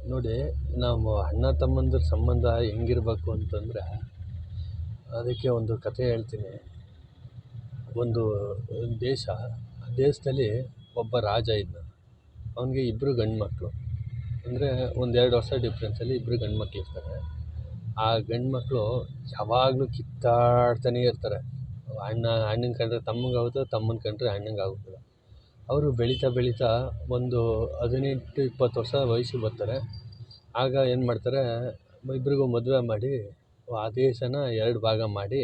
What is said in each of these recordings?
ನೋಡಿ, ನಾವು ಅಣ್ಣ ತಮ್ಮಂದಿರ ಸಂಬಂಧ ಹೆಂಗಿರ್ಬೇಕು ಅಂತಂದರೆ, ಅದಕ್ಕೆ ಒಂದು ಕಥೆ ಹೇಳ್ತೀನಿ. ಒಂದು ದೇಶ, ಆ ದೇಶದಲ್ಲಿ ಒಬ್ಬ ರಾಜ ಇದ್ದ. ಅವನಿಗೆ ಇಬ್ಬರು ಗಂಡು ಮಕ್ಕಳು. ಅಂದರೆ 1-2 ವರ್ಷ ಡಿಫ್ರೆನ್ಸಲ್ಲಿ ಇಬ್ಬರು ಗಂಡು ಮಕ್ಳು ಇರ್ತಾರೆ. ಆ ಗಂಡು ಮಕ್ಕಳು ಯಾವಾಗಲೂ ಕಿತ್ತಾಡ್ತಾನೇ ಇರ್ತಾರೆ. ಅಣ್ಣನ ಕಂಡ್ರೆ ತಮ್ಮಂಗಾಗುತ್ತೆ, ತಮ್ಮನ ಕಂಡ್ರೆ ಅಣ್ಣಂಗಾಗೋದಿಲ್ಲ. ಅವರು ಬೆಳೀತಾ ಬೆಳೀತಾ ಒಂದು 18-20 ವರ್ಷ ವಯಸ್ಸಿಗೆ ಬರ್ತಾರೆ. ಆಗ ಏನು ಮಾಡ್ತಾರೆ, ಇಬ್ಬರಿಗೂ ಮದುವೆ ಮಾಡಿ ಆ ದೇಶನ 2 ಭಾಗ ಮಾಡಿ,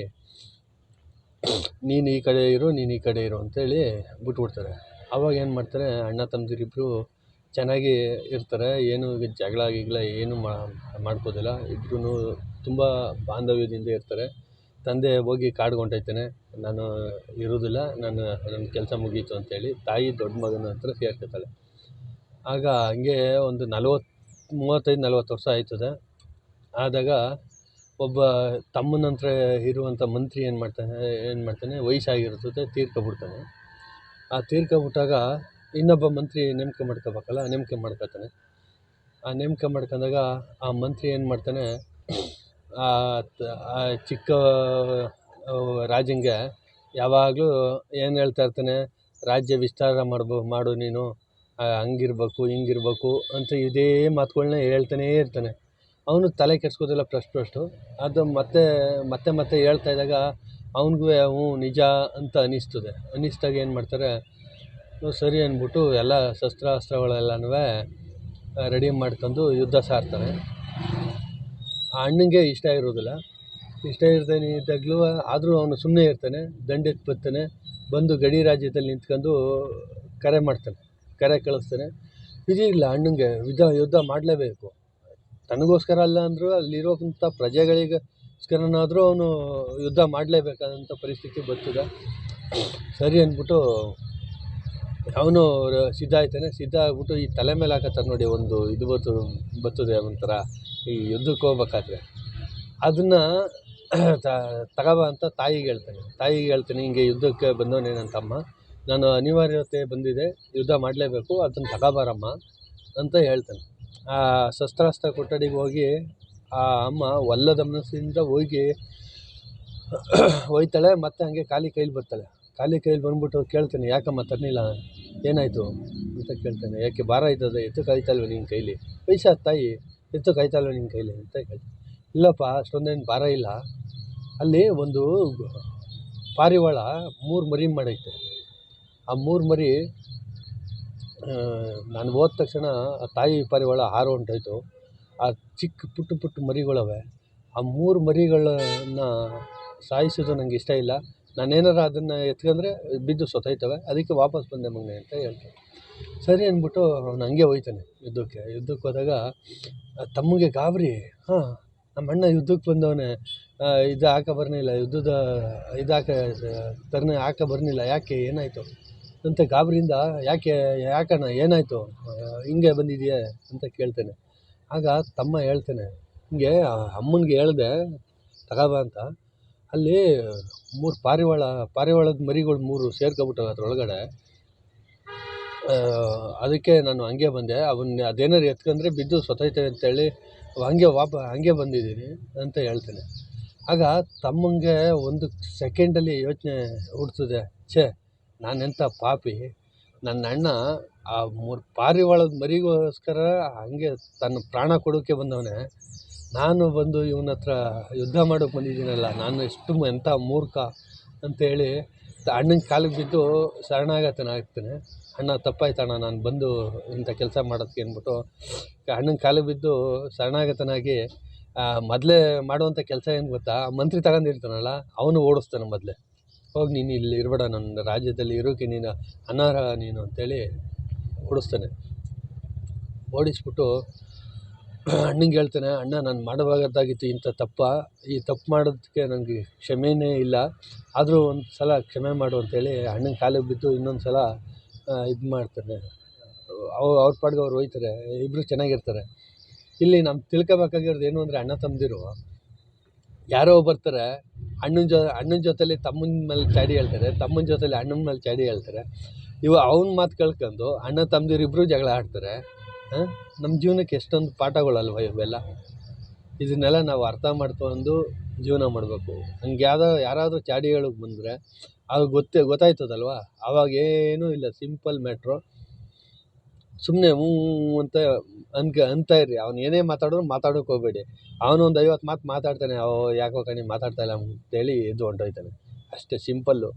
ನೀನು ಈ ಕಡೆ ಇರು, ನೀನು ಈ ಕಡೆ ಇರು ಅಂತೇಳಿ ಬಿಟ್ಬಿಡ್ತಾರೆ. ಆವಾಗ ಏನು ಮಾಡ್ತಾರೆ, ಅಣ್ಣ ತಮ್ಮದಿರಿಬ್ಬರು ಚೆನ್ನಾಗಿ ಇರ್ತಾರೆ. ಏನು ಜಗಳ ಗಿಗಳ ಏನು ಮಾಡ್ಕೋದಿಲ್ಲ. ಇಬ್ಬರೂ ತುಂಬ ಬಾಂಧವ್ಯದಿಂದ ಇರ್ತಾರೆ. ತಂದೆ ಹೋಗಿ ಕಾಡಿಗೆ ಹೊಂಟೋಗ್ತಾನೆ, ನಾನು ಇರೋದಿಲ್ಲ, ನನ್ನ ಕೆಲಸ ಮುಗೀತು ಅಂತೇಳಿ. ತಾಯಿ ದೊಡ್ಡ ಮಗನ ಹತ್ರ ಸೇರ್ಕೊತಾಳೆ. ಆಗ ಹಂಗೆ ಒಂದು 35-40 ವರ್ಷ ಆಯ್ತದೆ. ಆದಾಗ ಒಬ್ಬ ತಮ್ಮನ ಹತ್ರ ಇರುವಂಥ ಮಂತ್ರಿ ಏನು ಮಾಡ್ತಾನೆ, ವಯಸ್ಸಾಗಿರ್ತದೆ, ತೀರ್ಕೊಬಿಡ್ತಾನೆ. ಆ ತೀರ್ಕೊಬಿಟ್ಟಾಗ ಇನ್ನೊಬ್ಬ ಮಂತ್ರಿ ನೇಮಕ ಮಾಡ್ಕೊತಾನೆ. ಆ ನೇಮಕ ಮಾಡ್ಕೊಂಡಾಗ ಆ ಮಂತ್ರಿ ಏನು ಮಾಡ್ತಾನೆ, ಆ ಚಿಕ್ಕ ರಾಜಂಗೆ ಯಾವಾಗಲೂ ಏನು ಹೇಳ್ತಾ ಇರ್ತಾನೆ, ರಾಜ್ಯ ವಿಸ್ತಾರ ಮಾಡು ನೀನು, ಹಂಗಿರ್ಬೇಕು ಹಿಂಗಿರ್ಬೇಕು ಅಂತ ಇದೇ ಮಾತುಗಳನ್ನ ಹೇಳ್ತಾನೇ ಇರ್ತಾನೆ. ಅವನು ತಲೆ ಕೆಡಿಸ್ಕೋದಿಲ್ಲ ಫಸ್ಟು. ಅದು ಮತ್ತೆ ಹೇಳ್ತಾ ಇದ್ದಾಗ ಅವನಿಗೂ ಹ್ಞೂ ನಿಜ ಅಂತ ಅನ್ನಿಸ್ದಾಗ ಏನು ಮಾಡ್ತಾರೆ, ಸರಿ ಅಂದ್ಬಿಟ್ಟು ಎಲ್ಲ ಶಸ್ತ್ರಾಸ್ತ್ರಗಳೆಲ್ಲನೂ ರೆಡಿ ಮಾಡ್ಕೊಂಡು ಯುದ್ಧ ಸಾರ್ತಾನೆ. ಆ ಅಣ್ಣಂಗೆ ಇಷ್ಟ ಇರ್ತಾನೆ ಇದ್ದಾಗಲೂ, ಆದರೂ ಅವನು ಸುಮ್ಮನೆ ಇರ್ತಾನೆ. ದಂಡೆತ್ತಿ ಬರ್ತಾನೆ, ಬಂದು ಗಡಿ ರಾಜ್ಯದಲ್ಲಿ ನಿಂತ್ಕೊಂಡು ಕರೆ ಕಳಿಸ್ತಾನೆ. ಇಲ್ಲ ಅಣ್ಣಂಗೆ ಯುದ್ಧ ಮಾಡಲೇಬೇಕು. ತನಗೋಸ್ಕರ ಅಲ್ಲ ಅಂದರೂ ಅಲ್ಲಿರೋಂಥ ಪ್ರಜೆಗಳಿಗೋಸ್ಕರನಾದರೂ ಅವನು ಯುದ್ಧ ಮಾಡಲೇಬೇಕಾದಂಥ ಪರಿಸ್ಥಿತಿ ಬರ್ತದೆ. ಸರಿ ಅಂದ್ಬಿಟ್ಟು ಅವನು ಸಿದ್ಧ ಆಗ್ಬಿಟ್ಟು ಈ ತಲೆ ಮೇಲೆ ಹಾಕತ್ತಾರೆ ನೋಡಿ, ಒಂದು ಇದು ಬರ್ತದೆ ಒಂಥರ ಈ ಯುದ್ಧಕ್ಕೆ ಹೋಗ್ಬೇಕಾದ್ರೆ, ಅದನ್ನು ತಗೋಬ ಅಂತ ತಾಯಿಗೆ ಹೇಳ್ತಾನೆ. ಹಿಂಗೆ ಯುದ್ಧಕ್ಕೆ ಬಂದವನೇ ನನ್ನ ತಮ್ಮ, ನಾನು ಅನಿವಾರ್ಯತೆ ಬಂದಿದೆ, ಯುದ್ಧ ಮಾಡಲೇಬೇಕು, ಅದನ್ನು ತಗೋಬಾರಮ್ಮ ಅಂತ ಹೇಳ್ತಾನೆ. ಆ ಶಸ್ತ್ರಾಸ್ತ್ರ ಕೊಠಡಿಗೆ ಹೋಗಿ ಆ ಅಮ್ಮ ಒಲ್ಲದ ಮನಸ್ಸಿಂದ ಹೋಯ್ತಾಳೆ. ಮತ್ತೆ ಹಂಗೆ ಖಾಲಿ ಕೈಲಿ ಬಂದ್ಬಿಟ್ಟು ಕೇಳ್ತಾನೆ, ಯಾಕಮ್ಮ ತರಲಿಲ್ಲ, ಏನಾಯಿತು ಅಂತ ಕೇಳ್ತಾನೆ. ಯಾಕೆ ಭಾರ ಇದ್ದದೆ, ಎತ್ತಕ್ಕಾಯ್ತಲ್ವ ನಿನ್ನ ಕೈಲಿ, ವಯಸ್ಸಾದ ತಾಯಿ, ಎತ್ತಕ್ಕಾಯ್ತಲ್ವ ನಿನ್ನ ಕೈಲಿ ಅಂತ ಕೇಳ್ತಾನೆ. ಇಲ್ಲಪ್ಪ, ಅಷ್ಟೊಂದೇನು ಭಾರ ಇಲ್ಲ. ಅಲ್ಲಿ ಒಂದು ಪಾರಿವಾಳ 3 ಮರಿ ಮಾಡೈತೆ. ಆ 3 ಮರಿ ನಾನು ಹೋದ ತಕ್ಷಣ ಆ ತಾಯಿ ಪಾರಿವಾಳ ಹಾರು ಹೊಂಟೋಯ್ತು. ಆ ಚಿಕ್ಕ ಪುಟ್ಟ ಮರಿಗಳವೆ. ಆ 3 ಮರಿಗಳನ್ನ ಸಾಯಿಸೋದು ನನಗೆ ಇಷ್ಟ ಇಲ್ಲ. ನಾನೇನಾರು ಅದನ್ನು ಎತ್ಕೊಂಡ್ರೆ ಬಿದ್ದು ಸತ್ತೋಯ್ತವೆ, ಅದಕ್ಕೆ ವಾಪಸ್ ಬಂದೆ ಮಗನೆ ಅಂತ ಹೇಳ್ತಾನೆ. ಸರಿ ಅಂದ್ಬಿಟ್ಟು ಅವನು ಹಂಗೆ ಹೋಯ್ತಾನೆ ಯುದ್ಧಕ್ಕೆ ಹೋದಾಗ ತಮ್ಮಗೆ ಗಾಬರಿ. ನಮ್ಮ ಅಣ್ಣ ಯುದ್ಧಕ್ಕೆ ಬಂದವನೇ, ಇದು ಹಾಕ ಬರ್ನಿಲ್ಲ, ಯುದ್ಧದ ಹಾಕ ಬರ್ನಿಲ್ಲ, ಯಾಕೆ ಏನಾಯಿತು ಅಂತ ಗಾಬರಿಯಿಂದ, ಯಾಕಣ್ಣ ಏನಾಯಿತು, ಹಿಂಗೆ ಬಂದಿದೆಯೇ ಅಂತ ಕೇಳ್ತಾನೆ. ಆಗ ತಮ್ಮ ಹೇಳ್ತಾನೆ, ಹಿಂಗೆ ಅಮ್ಮನಿಗೆ ಹೇಳಿದೆ ತಗೋಬ ಅಂತ, ಅಲ್ಲಿ 3 ಪಾರಿವಾಳದ ಮರಿಗಳು 3 ಸೇರ್ಕೊಬಿಟ್ಟವೆ ಅದರೊಳಗಡೆ. ಅದಕ್ಕೆ ನಾನು ಹಂಗೆ ಬಂದೆ, ಅದೇನಾರು ಎತ್ಕೊಂಡ್ರೆ ಬಿದ್ದು ಸತ್ತೋಯ್ತವೆ ಅಂತೇಳಿ ಹಂಗೆ ಬಂದಿದ್ದೀನಿ ಅಂತ ಹೇಳ್ತಾನೆ. ಆಗ ತಮ್ಮಂಗೆ ಒಂದು ಸೆಕೆಂಡಲ್ಲಿ ಯೋಚನೆ ಹುಡ್ತದೆ, ನಾನೆಂಥ ಪಾಪಿ, ನನ್ನ ಅಣ್ಣ ಆ 3 ಪಾರಿವಾಳದ ಮರಿಗೋಸ್ಕರ ಹಂಗೆ ತನ್ನ ಪ್ರಾಣ ಕೊಡೋಕ್ಕೆ ಬಂದವನೇ, ನಾನು ಬಂದು ಇವನ ಹತ್ರ ಯುದ್ಧ ಮಾಡೋಕ್ಕೆ ಬಂದಿದ್ದೀನಲ್ಲ, ನಾನು ಎಂಥ ಮೂರ್ಖ ಅಂತೇಳಿ ಅಣ್ಣನ ಕಾಲಿಗೆ ಬಿದ್ದು ಶರಣಾಗತನಾಗ್ತಾನೆ. ಅಣ್ಣ ತಪ್ಪಾಯ್ತಣ್ಣ, ನಾನು ಬಂದು ಇಂಥ ಕೆಲಸ ಮಾಡೋದಕ್ಕೆ ಅಂದ್ಬಿಟ್ಟು ಅಣ್ಣನ ಕಾಲಿಗೆ ಬಿದ್ದು ಶರಣಾಗತನಾಗಿ, ಮೊದಲೇ ಮಾಡುವಂಥ ಕೆಲಸ ಏನು ಗೊತ್ತಾ, ಮಂತ್ರಿ ತಗೊಂಡಿರ್ತಾನಲ್ಲ ಅವನು ಓಡಿಸ್ತಾನೆ. ಮೊದಲೇ ಹೋಗಿ ನೀನು ಇಲ್ಲಿ ಇರಬೇಡ, ನನ್ನ ರಾಜ್ಯದಲ್ಲಿ ಇರೋಕ್ಕೆ ನೀನು ಅನರ್ಹ ನೀನು ಅಂತೇಳಿ ಓಡಿಸ್ತಾನೆ. ಓಡಿಸ್ಬಿಟ್ಟು ಅಣ್ಣಂಗೆ ಹೇಳ್ತಾನೆ, ಅಣ್ಣ ನಾನು ಮಾಡಬಾರ್ದಾಗಿತ್ತು ಇಂಥ ಈ ತಪ್ಪು ಮಾಡೋದಕ್ಕೆ ನನಗೆ ಕ್ಷಮೆಯೇ ಇಲ್ಲ, ಆದರೂ ಒಂದು ಸಲ ಕ್ಷಮೆ ಮಾಡು ಅಂತೇಳಿ ಅಣ್ಣನ ಕಾಲಿಗೆ ಬಿದ್ದು ಇನ್ನೊಂದು ಸಲ ಇದು ಮಾಡ್ತಾನೆ. ಅವ್ರ ಪಾಡ್ಗೆ ಅವ್ರು ಹೋಯ್ತಾರೆ, ಇಬ್ಬರು ಚೆನ್ನಾಗಿರ್ತಾರೆ. ಇಲ್ಲಿ ನಾವು ತಿಳ್ಕೊಬೇಕಾಗಿರೋದು ಏನು ಅಂದರೆ, ಅಣ್ಣ ತಮ್ಮದಿರು ಯಾರೋ ಬರ್ತಾರೆ, ಅಣ್ಣನ ಜೊತೆಲಿ ತಮ್ಮನ ಮೇಲೆ ಚಾಡಿ ಹೇಳ್ತಾರೆ, ತಮ್ಮನ ಜೊತೆಲಿ ಅಣ್ಣನ ಮೇಲೆ ಚಾಡಿ ಹೇಳ್ತಾರೆ. ಅವನ ಮಾತು ಕೇಳ್ಕೊಂಡು ಅಣ್ಣ ತಮ್ಮದಿರು ಇಬ್ಬರು ಜಗಳ ಆಡ್ತಾರೆ. ನಮ್ಮ ಜೀವನಕ್ಕೆ ಎಷ್ಟೊಂದು ಪಾಠಗಳಲ್ವ ಇವೆಲ್ಲ. ಇದನ್ನೆಲ್ಲ ನಾವು ಅರ್ಥ ಮಾಡ್ಕೊಂಡು ಜೀವನ ಮಾಡಬೇಕು. ಹಂಗೆ ಯಾರಾದರೂ ಚಾಡಿಗಳಿಗೆ ಬಂದರೆ ಅದು ಗೊತ್ತಾಯ್ತದಲ್ವ, ಆವಾಗ ಏನೂ ಇಲ್ಲ, ಸಿಂಪಲ್ ಮ್ಯಾಟ್ರು. ಸುಮ್ಮನೆ ಹ್ಞೂ ಅಂತ ಅಂತ ಇರ್ರಿ. ಅವ್ನು ಏನೇ ಮಾತಾಡಿದ್ರು ಮಾತಾಡೋಕೆ ಹೋಗಬೇಡಿ. ಅವನು ಒಂದು 50 ಮಾತು ಮಾತಾಡ್ತಾನೆ, ಯಾಕೋ ಕಣೆ ಮಾತಾಡ್ತಾ ಇಲ್ಲ ಅಂತೇಳಿ ಎದ್ದು ಹೊಂಟೋಯ್ತಾನೆ. ಅಷ್ಟೇ ಸಿಂಪಲ್ಲು.